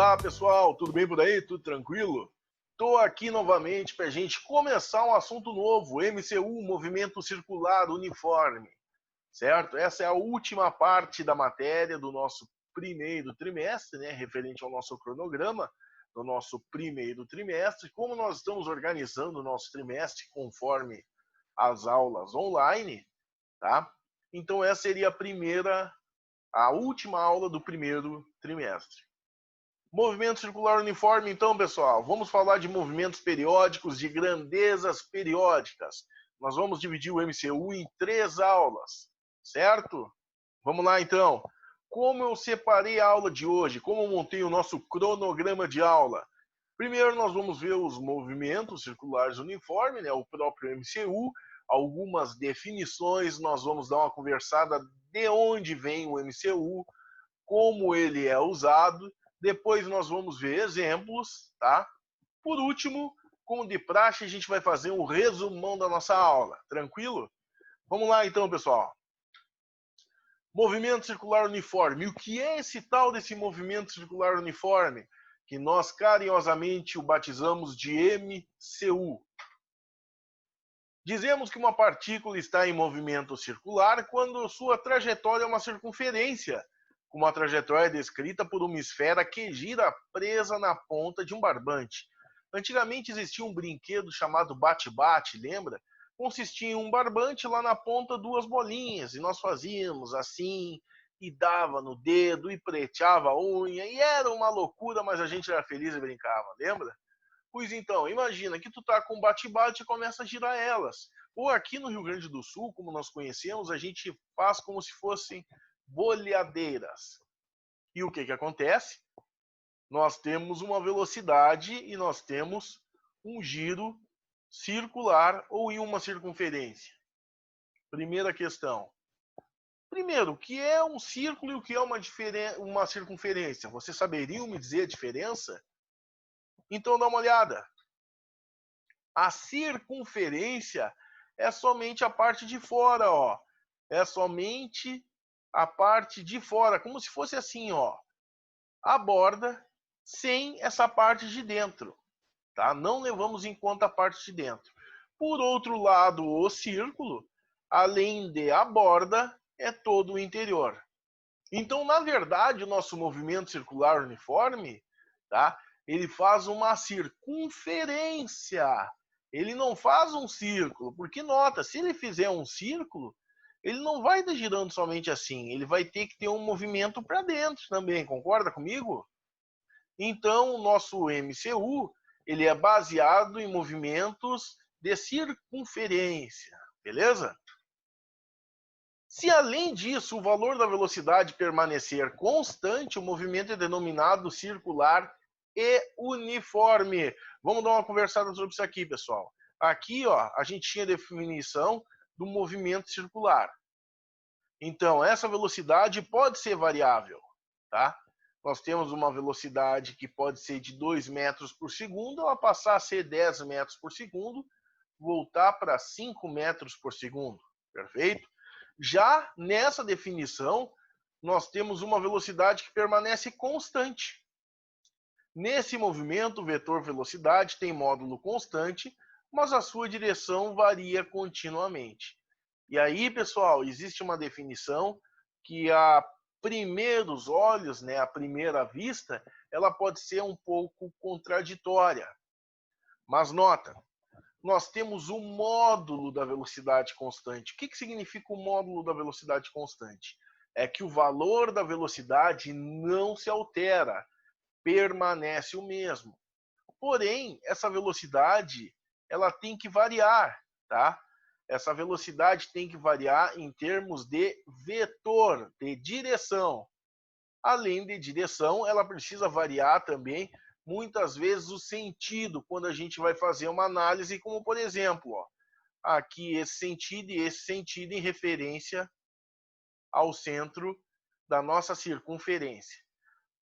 Olá pessoal, tudo bem por aí? Tudo tranquilo? Estou aqui novamente para a gente começar um assunto novo, MCU, Movimento Circular Uniforme, certo? Essa é a última parte da matéria do nosso primeiro trimestre, né, referente ao nosso cronograma do nosso primeiro trimestre, como nós estamos organizando o nosso trimestre conforme as aulas online, tá? Então essa seria a última aula do primeiro trimestre. Movimento circular uniforme, então, pessoal, vamos falar de movimentos periódicos, de grandezas periódicas. Nós vamos dividir o MCU em 3 aulas, certo? Vamos lá, então. Como eu separei a aula de hoje? Como eu montei o nosso cronograma de aula? Primeiro, nós vamos ver os movimentos circulares uniformes, né, o próprio MCU, algumas definições, nós vamos dar uma conversada de onde vem o MCU, como ele é usado. Depois nós vamos ver exemplos, tá? Por último, como de praxe, a gente vai fazer um resumão da nossa aula, tranquilo? Vamos lá então, pessoal. Movimento circular uniforme. O que é esse tal desse movimento circular uniforme? Que nós carinhosamente o batizamos de MCU. Dizemos que uma partícula está em movimento circular quando sua trajetória é uma circunferência, com uma trajetória descrita por uma esfera que gira presa na ponta de um barbante. Antigamente existia um brinquedo chamado bate-bate, lembra? Consistia em um barbante lá na ponta 2 bolinhas, e nós fazíamos assim, e dava no dedo, e preteava a unha, e era uma loucura, mas a gente era feliz e brincava, lembra? Pois então, imagina que tu tá com bate-bate e começa a girar elas. Ou aqui no Rio Grande do Sul, como nós conhecemos, a gente faz como se fossem boleadeiras. E o que que acontece? Nós temos uma velocidade e nós temos um giro circular ou em uma circunferência. Primeira questão. Primeiro, o que é um círculo e o que é uma circunferência? Você saberia me dizer a diferença? Então dá uma olhada. A circunferência é somente a parte de fora, ó. É somente a parte de fora, como se fosse assim, ó. A borda sem essa parte de dentro, tá? Não levamos em conta a parte de dentro. Por outro lado, o círculo, além de a borda, é todo o interior. Então, na verdade, o nosso movimento circular uniforme, tá? Ele faz uma circunferência. Ele não faz um círculo, porque nota, se ele fizer um círculo, ele não vai estar girando somente assim, ele vai ter que ter um movimento para dentro também, concorda comigo? Então, o nosso MCU, ele é baseado em movimentos de circunferência, beleza? Se além disso o valor da velocidade permanecer constante, o movimento é denominado circular e uniforme. Vamos dar uma conversada sobre isso aqui, pessoal. Aqui, ó, a gente tinha a definição do movimento circular. Então, essa velocidade pode ser variável, tá? Nós temos uma velocidade que pode ser de 2 metros por segundo, ela passar a ser 10 metros por segundo, voltar para 5 metros por segundo, perfeito? Já nessa definição, nós temos uma velocidade que permanece constante. Nesse movimento, o vetor velocidade tem módulo constante, mas a sua direção varia continuamente. E aí, pessoal, existe uma definição que a primeiros olhos, né, à primeira vista, ela pode ser um pouco contraditória. Mas nota, nós temos o módulo da velocidade constante. O que significa o módulo da velocidade constante? É que o valor da velocidade não se altera, permanece o mesmo. Porém, essa velocidade, ela tem que variar, tá? Essa velocidade tem que variar em termos de vetor, de direção. Além de direção, ela precisa variar também, muitas vezes, o sentido, quando a gente vai fazer uma análise, como por exemplo, ó, aqui esse sentido e esse sentido em referência ao centro da nossa circunferência,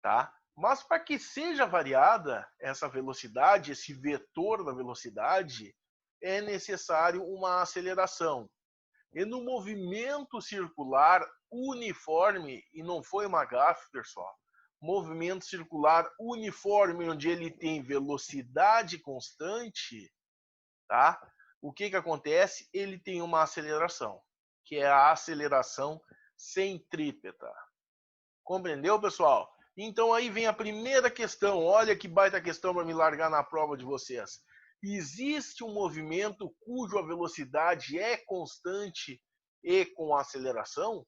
tá? Mas para que seja variada essa velocidade, esse vetor da velocidade, é necessário uma aceleração. E no movimento circular uniforme, e não foi uma gafe, pessoal, movimento circular uniforme, onde ele tem velocidade constante, tá? O que que acontece? Ele tem uma aceleração, que é a aceleração centrípeta. Compreendeu, pessoal? Então aí vem a primeira questão. Olha que baita questão para me largar na prova de vocês. Existe um movimento cuja velocidade é constante e com aceleração?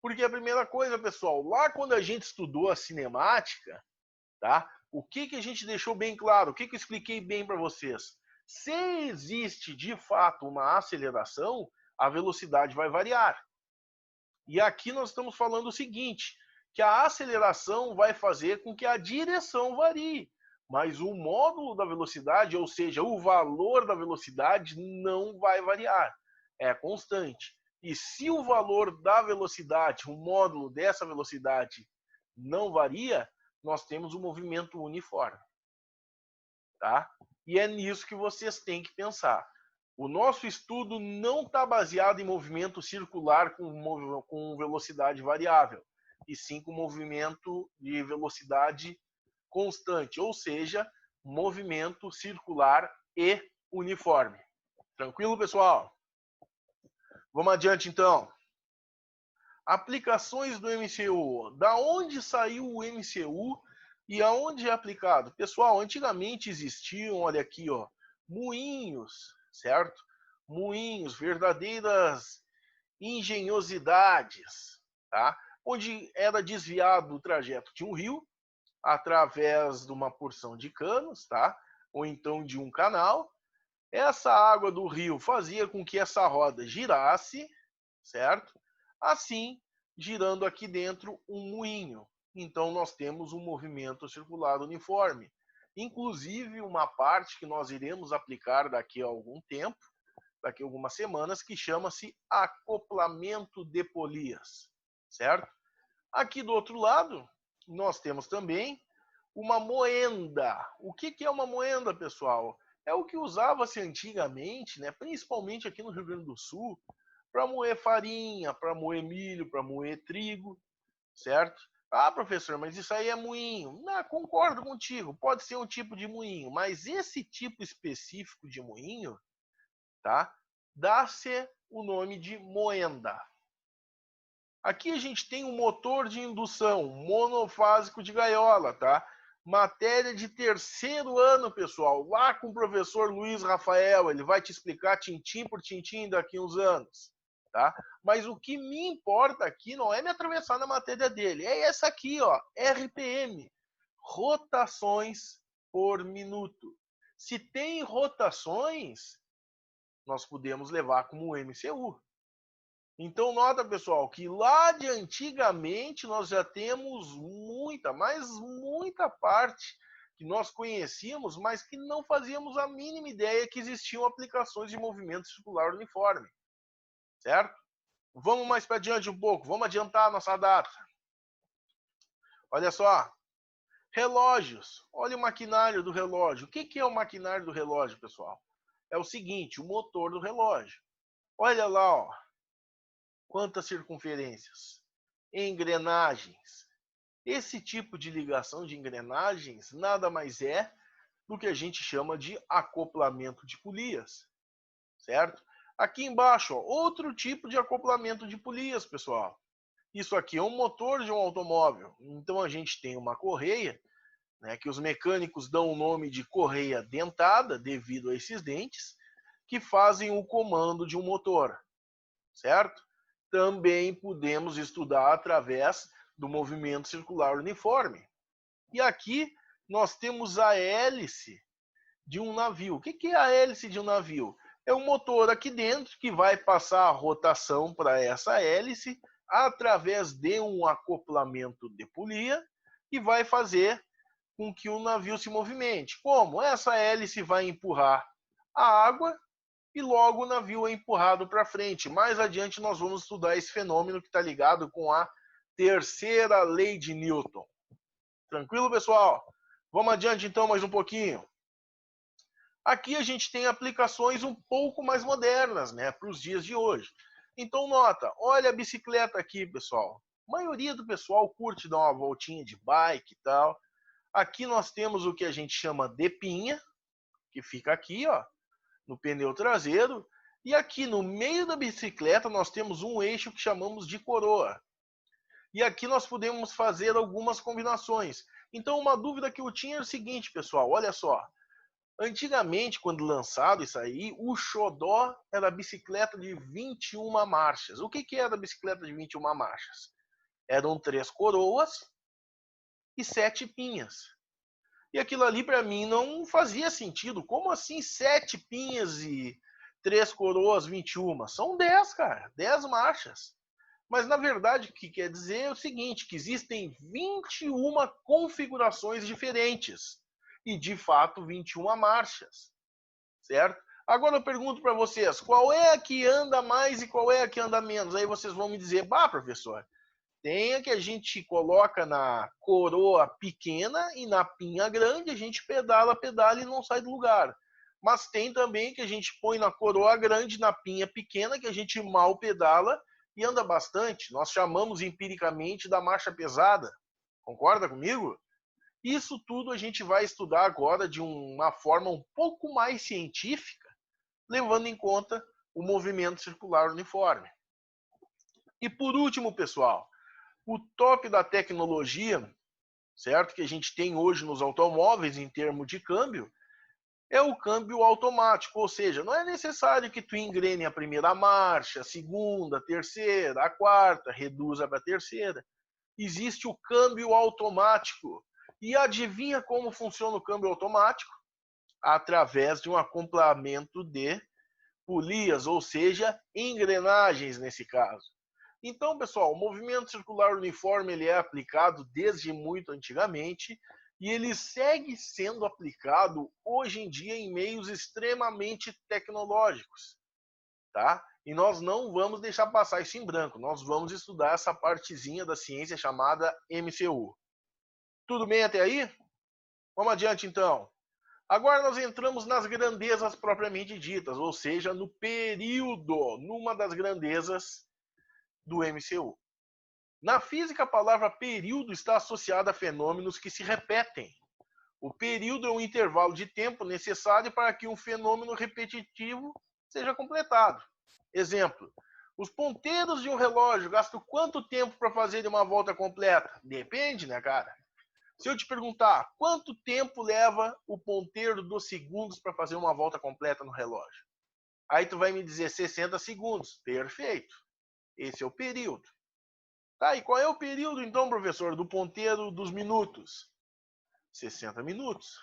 Porque a primeira coisa, pessoal, lá quando a gente estudou a cinemática, tá? O que que a gente deixou bem claro? O que que eu expliquei bem para vocês? Se existe de fato uma aceleração, a velocidade vai variar. E aqui nós estamos falando o seguinte, que a aceleração vai fazer com que a direção varie, mas o módulo da velocidade, ou seja, o valor da velocidade, não vai variar, é constante. E se o valor da velocidade, o módulo dessa velocidade não varia, nós temos um movimento uniforme, tá? E é nisso que vocês têm que pensar. O nosso estudo não está baseado em movimento circular com velocidade variável, e sim com movimento de velocidade constante, ou seja, movimento circular e uniforme. Tranquilo, pessoal? Vamos adiante, então. Aplicações do MCU. Da onde saiu o MCU e aonde é aplicado? Pessoal, antigamente existiam, olha aqui, ó, moinhos, certo? Moinhos, verdadeiras engenhosidades, tá? Onde era desviado o trajeto de um rio através de uma porção de canos, tá? Ou então de um canal. Essa água do rio fazia com que essa roda girasse, certo? Assim, girando aqui dentro um moinho. Então nós temos um movimento circular uniforme. Inclusive uma parte que nós iremos aplicar daqui a algum tempo, daqui a algumas semanas, que chama-se acoplamento de polias, certo? Aqui do outro lado, nós temos também uma moenda. O que é uma moenda, pessoal? É o que usava-se antigamente, né, principalmente aqui no Rio Grande do Sul, para moer farinha, para moer milho, para moer trigo, certo? Ah, professor, mas isso aí é moinho. Não, concordo contigo, pode ser um tipo de moinho, mas esse tipo específico de moinho, tá? Dá-se o nome de moenda. Aqui a gente tem um motor de indução monofásico de gaiola, tá? Matéria de terceiro ano, pessoal, lá com o professor Luiz Rafael, ele vai te explicar tintim por tintim daqui a uns anos, tá? Mas o que me importa aqui não é me atravessar na matéria dele, é essa aqui, ó, RPM, rotações por minuto. Se tem rotações, nós podemos levar como MCU. Então nota, pessoal, que lá de antigamente nós já temos muita, mas muita parte que nós conhecíamos, mas que não fazíamos a mínima ideia que existiam aplicações de movimento circular uniforme, certo? Vamos mais para adiante um pouco, vamos adiantar a nossa data. Olha só, relógios, olha o maquinário do relógio. O que é o maquinário do relógio, pessoal? É o seguinte, o motor do relógio. Olha lá, ó. Quantas circunferências? Engrenagens. Esse tipo de ligação de engrenagens nada mais é do que a gente chama de acoplamento de polias, certo? Aqui embaixo, ó, outro tipo de acoplamento de polias, pessoal. Isso aqui é um motor de um automóvel. Então a gente tem uma correia, né, que os mecânicos dão o nome de correia dentada devido a esses dentes, que fazem o comando de um motor, certo? Também podemos estudar através do movimento circular uniforme. E aqui nós temos a hélice de um navio. O que é a hélice de um navio? É um motor aqui dentro que vai passar a rotação para essa hélice através de um acoplamento de polia e vai fazer com que o navio se movimente. Como? Essa hélice vai empurrar a água e logo o navio é empurrado para frente. Mais adiante nós vamos estudar esse fenômeno que está ligado com a terceira lei de Newton. Tranquilo, pessoal? Vamos adiante então mais um pouquinho. Aqui a gente tem aplicações um pouco mais modernas, né, para os dias de hoje. Então nota, olha a bicicleta aqui, pessoal. A maioria do pessoal curte dar uma voltinha de bike e tal. Aqui nós temos o que a gente chama de pinha, que fica aqui, ó, no pneu traseiro. E aqui no meio da bicicleta nós temos um eixo que chamamos de coroa. E aqui nós podemos fazer algumas combinações. Então uma dúvida que eu tinha é o seguinte, pessoal, olha só. Antigamente, quando lançado isso aí, o xodó era a bicicleta de 21 marchas. O que era a bicicleta de 21 marchas? Eram 3 coroas e 7 pinhas. E aquilo ali para mim não fazia sentido. Como assim 7 pinhas e 3 coroas 21? São 10, cara. 10 marchas. Mas na verdade o que quer dizer é o seguinte, que existem 21 configurações diferentes. E de fato 21 marchas. Certo? Agora eu pergunto para vocês, qual é a que anda mais e qual é a que anda menos? Aí vocês vão me dizer, bah, professor, tem a que a gente coloca na coroa pequena e na pinha grande, a gente pedala e não sai do lugar. Mas tem também que a gente põe na coroa grande, na pinha pequena, que a gente mal pedala e anda bastante. Nós chamamos empiricamente da marcha pesada. Concorda comigo? Isso tudo a gente vai estudar agora de uma forma um pouco mais científica, levando em conta o movimento circular uniforme. E por último, pessoal, o top da tecnologia, certo? Que a gente tem hoje nos automóveis em termos de câmbio, é o câmbio automático, ou seja, não é necessário que tu engrene a primeira marcha, a segunda, a terceira, a quarta, reduza para a terceira. Existe o câmbio automático. E adivinha como funciona o câmbio automático? Através de um acoplamento de polias, ou seja, engrenagens nesse caso. Então, pessoal, o movimento circular uniforme ele é aplicado desde muito antigamente e ele segue sendo aplicado hoje em dia em meios extremamente tecnológicos, tá? E nós não vamos deixar passar isso em branco, nós vamos estudar essa partezinha da ciência chamada MCU. Tudo bem até aí? Vamos adiante então. Agora nós entramos nas grandezas propriamente ditas, ou seja, no período, numa das grandezas do MCU. Na física, a palavra período está associada a fenômenos que se repetem. O período é um intervalo de tempo necessário para que um fenômeno repetitivo seja completado. Exemplo, os ponteiros de um relógio gastam quanto tempo para fazer uma volta completa? Depende, né, cara? Se eu te perguntar quanto tempo leva o ponteiro dos segundos para fazer uma volta completa no relógio, aí tu vai me dizer 60 segundos. Perfeito. Esse é o período. Tá, e qual é o período então, professor, do ponteiro dos minutos? 60 minutos.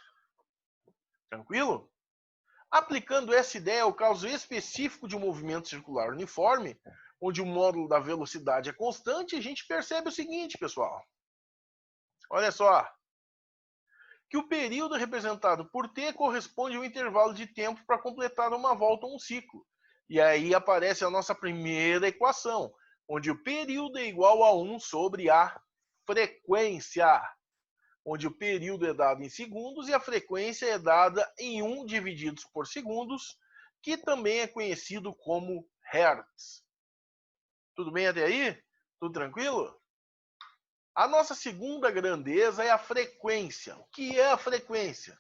Tranquilo? Aplicando essa ideia ao caso específico de um movimento circular uniforme, onde o módulo da velocidade é constante, a gente percebe o seguinte, pessoal. Olha só, que o período representado por t corresponde ao intervalo de tempo para completar uma volta ou um ciclo. E aí aparece a nossa primeira equação, onde o período é igual a 1 sobre a frequência, onde o período é dado em segundos e a frequência é dada em 1 divididos por segundos, que também é conhecido como Hertz. Tudo bem até aí? Tudo tranquilo? A nossa segunda grandeza é a frequência. O que é a frequência?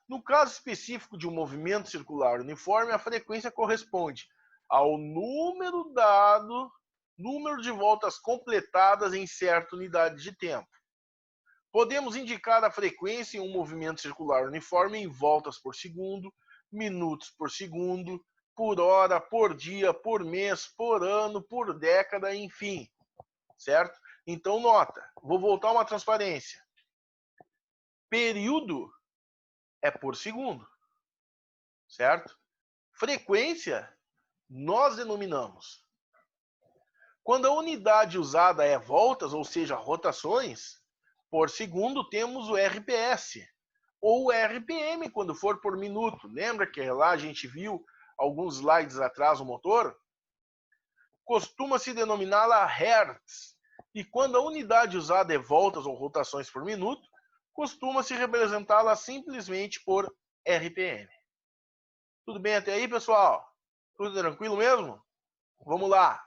No caso específico de um movimento circular uniforme, a frequência corresponde ao número dado, número de voltas completadas em certa unidade de tempo. Podemos indicar a frequência em um movimento circular uniforme em voltas por segundo, minutos por segundo, por hora, por dia, por mês, por ano, por década, enfim. Certo? Então, nota, vou voltar uma transparência. Período é por segundo, certo? Frequência, nós denominamos. Quando a unidade usada é voltas, ou seja, rotações, por segundo temos o RPS, ou o RPM, quando for por minuto. Lembra que lá a gente viu alguns slides atrás o motor? Costuma-se denominá-la Hertz. E quando a unidade usada é voltas ou rotações por minuto, costuma-se representá-la simplesmente por RPM. Tudo bem até aí, pessoal? Tudo tranquilo mesmo? Vamos lá.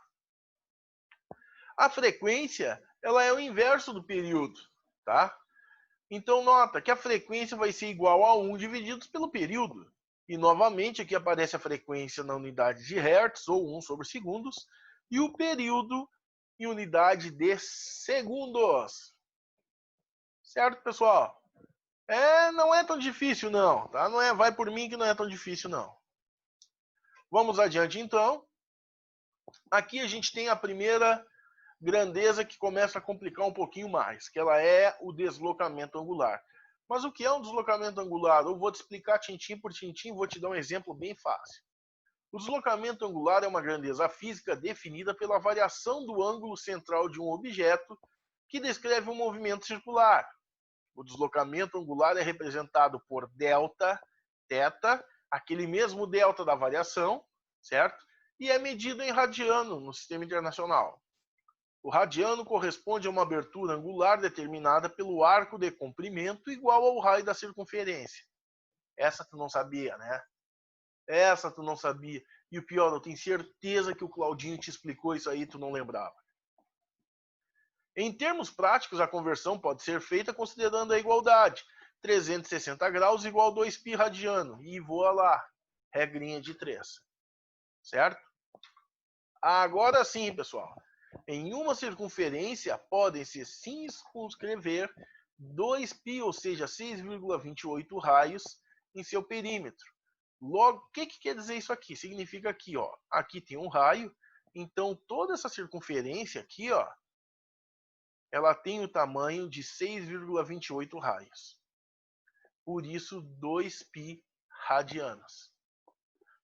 A frequência ela é o inverso do período, tá? Então, nota que a frequência vai ser igual a 1 dividido pelo período. E, novamente, aqui aparece a frequência na unidade de Hertz, ou 1 sobre segundos, e o período em unidade de segundos. Certo, pessoal? Não é tão difícil, não, tá? Não é, vai por mim que não é tão difícil, não. Vamos adiante, então. Aqui a gente tem a primeira grandeza que começa a complicar um pouquinho mais, que ela é o deslocamento angular. Mas o que é um deslocamento angular? Eu vou te explicar tintim por tintim, vou te dar um exemplo bem fácil. O deslocamento angular é uma grandeza física definida pela variação do ângulo central de um objeto que descreve um movimento circular. O deslocamento angular é representado por delta, θ, aquele mesmo delta da variação, certo? E é medido em radiano no sistema internacional. O radiano corresponde a uma abertura angular determinada pelo arco de comprimento igual ao raio da circunferência. Essa tu não sabia, né? Essa tu não sabia. E o pior, eu tenho certeza que o Claudinho te explicou isso aí e tu não lembrava. Em termos práticos, a conversão pode ser feita considerando a igualdade. 360 graus igual 2π radiano. E voa lá. Regrinha de 3. Certo? Agora sim, pessoal. Em uma circunferência, podem-se circunscrever 2π, ou seja, 6,28 raios em seu perímetro. Logo, o que quer dizer isso aqui? Significa aqui, ó, aqui tem um raio, então toda essa circunferência aqui, ó, ela tem o tamanho de 6,28 raios. Por isso, 2π radianos.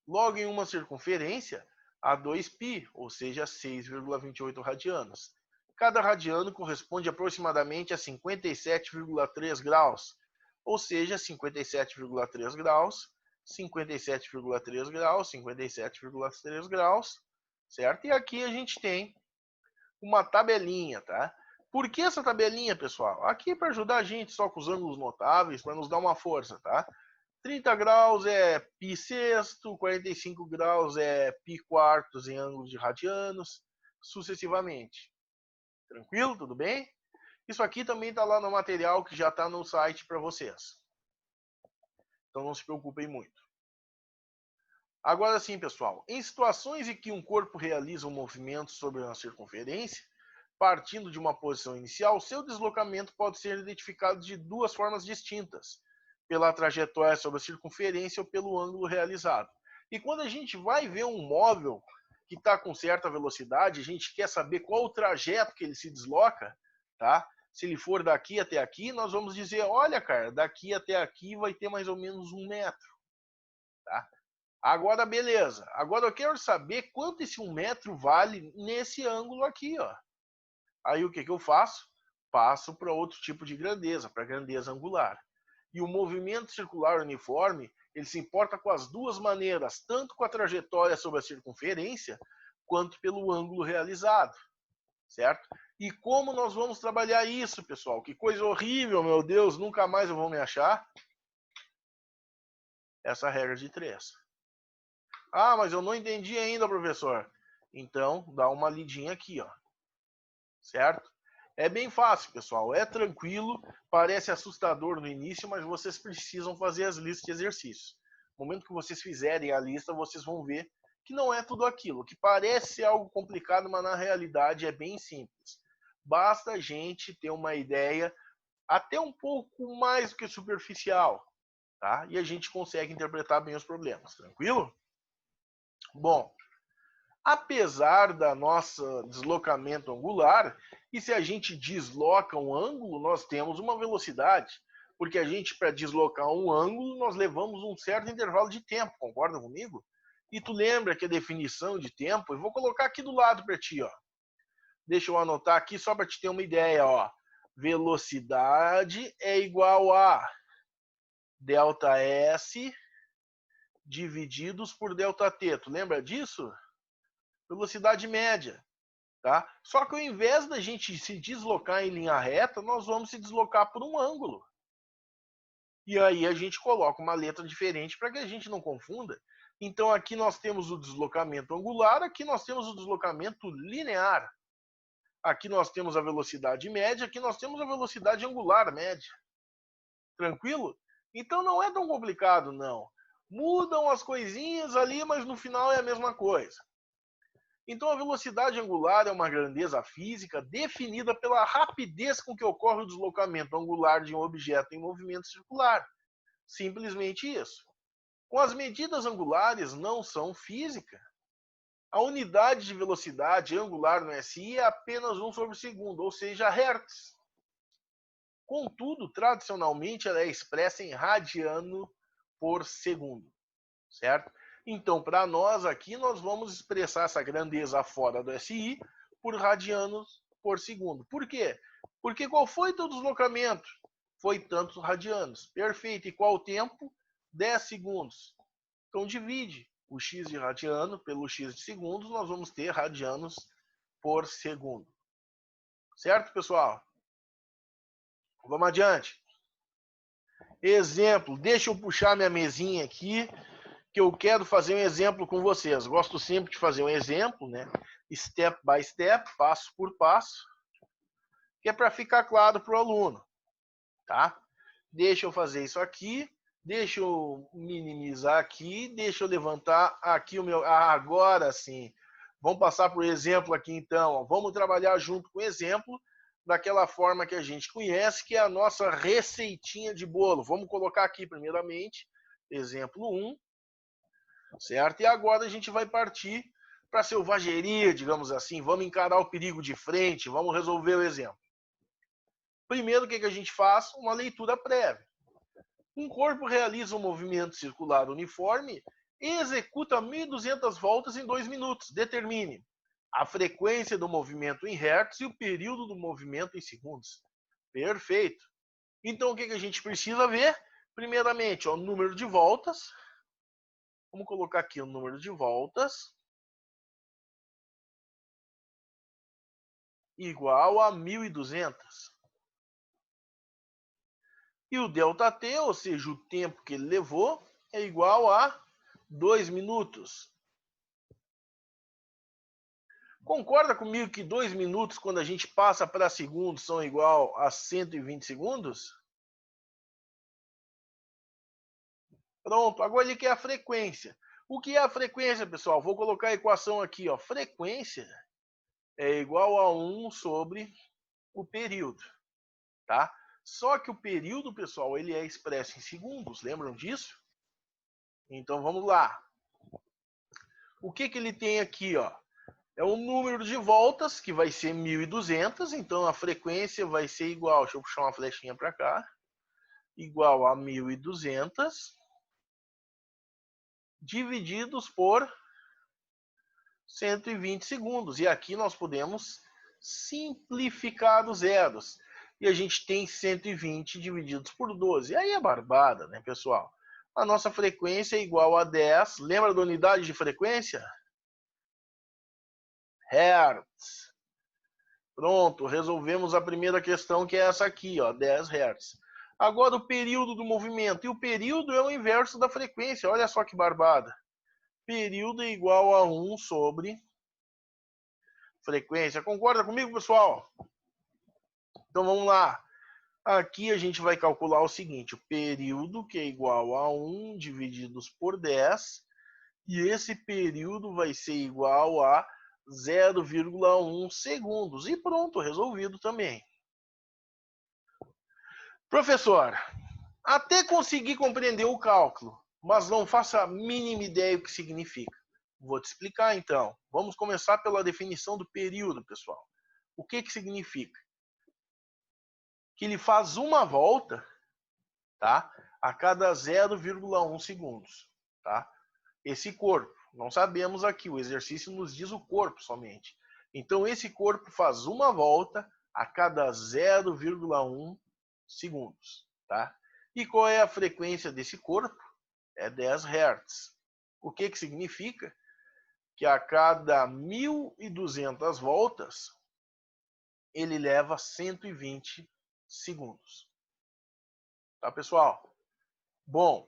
Logo, em uma circunferência, há 2π, ou seja, 6,28 radianos. Cada radiano corresponde aproximadamente a 57,3 graus, ou seja, 57,3 graus, 57,3 graus, 57,3 graus, certo? E aqui a gente tem uma tabelinha, tá? Por que essa tabelinha, pessoal? Aqui para ajudar a gente só com os ângulos notáveis, para nos dar uma força, tá? 30 graus é π sexto, 45 graus é π quartos em ângulos de radianos, sucessivamente. Tranquilo? Tudo bem? Isso aqui também está lá no material que já está no site para vocês. Então não se preocupem muito. Agora sim, pessoal. Em situações em que um corpo realiza um movimento sobre uma circunferência, partindo de uma posição inicial, seu deslocamento pode ser identificado de duas formas distintas: pela trajetória sobre a circunferência ou pelo ângulo realizado. E quando a gente vai ver um móvel que está com certa velocidade, a gente quer saber qual o trajeto que ele se desloca, tá? Se ele for daqui até aqui, nós vamos dizer, olha, cara, daqui até aqui vai ter mais ou menos 1 metro, tá? Agora, beleza. Agora eu quero saber quanto esse 1 metro vale nesse ângulo aqui, ó. Aí o que eu faço? Passo para outro tipo de grandeza, para a grandeza angular. E o movimento circular uniforme, ele se importa com as duas maneiras, tanto com a trajetória sobre a circunferência, quanto pelo ângulo realizado, certo? E como nós vamos trabalhar isso, pessoal? Que coisa horrível, meu Deus, nunca mais eu vou me achar. Essa regra de 3. Ah, mas eu não entendi ainda, professor. Então, dá uma lidinha aqui, ó. Certo? É bem fácil, pessoal. É tranquilo, parece assustador no início, mas vocês precisam fazer as listas de exercícios. No momento que vocês fizerem a lista, vocês vão ver que não é tudo aquilo. Que parece algo complicado, mas na realidade é bem simples. Basta a gente ter uma ideia até um pouco mais do que superficial, tá? E a gente consegue interpretar bem os problemas, tranquilo? Bom, apesar da nossa deslocamento angular, e se a gente desloca um ângulo, nós temos uma velocidade, porque a gente, para deslocar um ângulo, nós levamos um certo intervalo de tempo, concorda comigo? E tu lembra que a definição de tempo, eu vou colocar aqui do lado para ti, ó. Deixa eu anotar aqui só para te ter uma ideia, ó. Velocidade é igual a ΔS divididos por ΔT. Tu lembra disso? Velocidade média, tá? Só que ao invés da gente se deslocar em linha reta, nós vamos se deslocar por um ângulo. E aí a gente coloca uma letra diferente para que a gente não confunda. Então aqui nós temos o deslocamento angular, aqui nós temos o deslocamento linear. Aqui nós temos a velocidade média, aqui nós temos a velocidade angular média. Tranquilo? Então não é tão complicado, não. Mudam as coisinhas ali, mas no final é a mesma coisa. Então a velocidade angular é uma grandeza física definida pela rapidez com que ocorre o deslocamento angular de um objeto em movimento circular. Simplesmente isso. Com as medidas angulares não são física. A unidade de velocidade angular no SI é apenas 1/segundo, ou seja, hertz. Contudo, tradicionalmente ela é expressa em radiano por segundo, certo? Então, para nós aqui, nós vamos expressar essa grandeza fora do SI por radianos por segundo. Por quê? Porque qual foi teu deslocamento? Foi tantos radianos. Perfeito. E qual o tempo? 10 segundos. Então, divide o x de radiano pelo x de segundos, nós vamos ter radianos por segundo. Certo, pessoal? Vamos adiante. Exemplo, deixa eu puxar minha mesinha aqui, que eu quero fazer um exemplo com vocês. Gosto sempre de fazer um exemplo, né? Step by step, passo por passo, que é para ficar claro para o aluno, tá? Deixa eu fazer isso aqui, deixa eu minimizar aqui, deixa eu levantar aqui o meu... Ah, agora sim. Vamos passar por exemplo aqui então. Vamos trabalhar junto com o exemplo daquela forma que a gente conhece, que é a nossa receitinha de bolo. Vamos colocar aqui primeiramente, exemplo 1, certo? E agora a gente vai partir para a selvageria, digamos assim. Vamos encarar o perigo de frente, vamos resolver o exemplo. Primeiro, o que a gente faz? Uma leitura prévia. Um corpo realiza um movimento circular uniforme e executa 1.200 voltas em 2 minutos. Determine a frequência do movimento em hertz e o período do movimento em segundos. Perfeito. Então, o que a gente precisa ver? Primeiramente, o número de voltas. Vamos colocar aqui o número de voltas igual a 1.200. E o ΔT, ou seja, o tempo que ele levou, é igual a 2 minutos. Concorda comigo que 2 minutos, quando a gente passa para segundos, são igual a 120 segundos? Pronto, agora ele quer a frequência. O que é a frequência, pessoal? Vou colocar a equação aqui, ó. Frequência é igual a 1 sobre o período, tá? Só que o período, pessoal, ele é expresso em segundos, lembram disso? Então vamos lá. O que ele tem aqui, ó? É o número de voltas, que vai ser 1.200, então a frequência vai ser igual, deixa eu puxar uma flechinha para cá, igual a 1.200 divididos por 120 segundos. E aqui nós podemos simplificar os zeros. E a gente tem 120 divididos por 12. Aí é barbada, né, pessoal? A nossa frequência é igual a 10. Lembra da unidade de frequência? Hertz. Pronto, resolvemos a primeira questão, que é essa aqui, ó, 10 Hz. Agora o período do movimento. E o período é o inverso da frequência. Olha só que barbada. Período é igual a 1 sobre frequência. Concorda comigo, pessoal? Então vamos lá. Aqui a gente vai calcular o seguinte. O período, que é igual a 1 divididos por 10. E esse período vai ser igual a 0,1 segundos. E pronto, resolvido também. Professor, até conseguir compreender o cálculo, mas não faço a mínima ideia o que significa. Vou te explicar então. Vamos começar pela definição do período, pessoal. O que significa? Que ele faz uma volta, tá? A cada 0,1 segundos, tá? Esse corpo, não sabemos aqui, o exercício nos diz o corpo somente. Então esse corpo faz uma volta a cada 0,1 segundos, tá? E qual é a frequência desse corpo? É 10 Hz. O que significa? Que a cada 1.200 voltas, ele leva 120 segundos. Tá, pessoal? Bom,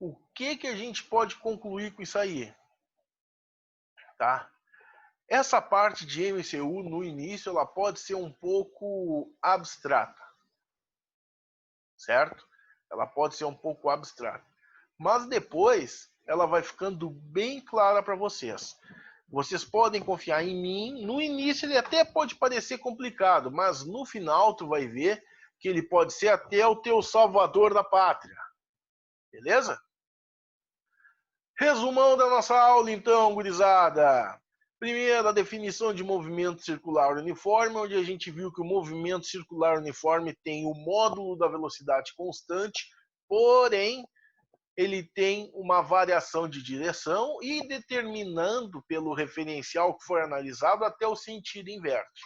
o que a gente pode concluir com isso aí? Tá? Essa parte de MCU no início ela pode ser um pouco abstrata, certo? Ela pode ser um pouco abstrata, mas depois ela vai ficando bem clara para vocês. Vocês podem confiar em mim. No início ele até pode parecer complicado, mas no final tu vai ver que ele pode ser até o teu salvador da pátria. Beleza? Resumão da nossa aula então, gurizada. Primeiro, a definição de movimento circular uniforme, onde a gente viu que o movimento circular uniforme tem o módulo da velocidade constante, porém ele tem uma variação de direção e determinando pelo referencial que foi analisado até o sentido inverte.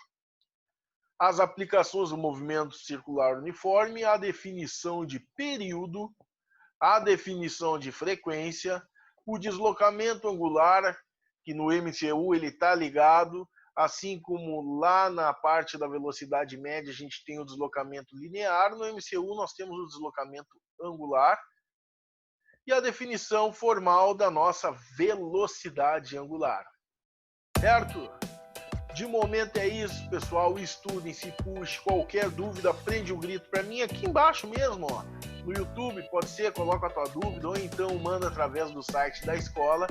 As aplicações do movimento circular uniforme, a definição de período, a definição de frequência, o deslocamento angular, que no MCU ele está ligado, assim como lá na parte da velocidade média a gente tem o deslocamento linear, no MCU nós temos o deslocamento angular, e a definição formal da nossa velocidade angular. Certo? De momento é isso, pessoal. Estudem, se puxe. Qualquer dúvida, prende um grito para mim aqui embaixo mesmo, ó. No YouTube, pode ser, coloca a tua dúvida, ou então manda através do site da escola,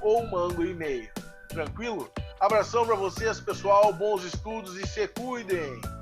ou manda um e-mail. Tranquilo? Abração para vocês, pessoal. Bons estudos e se cuidem!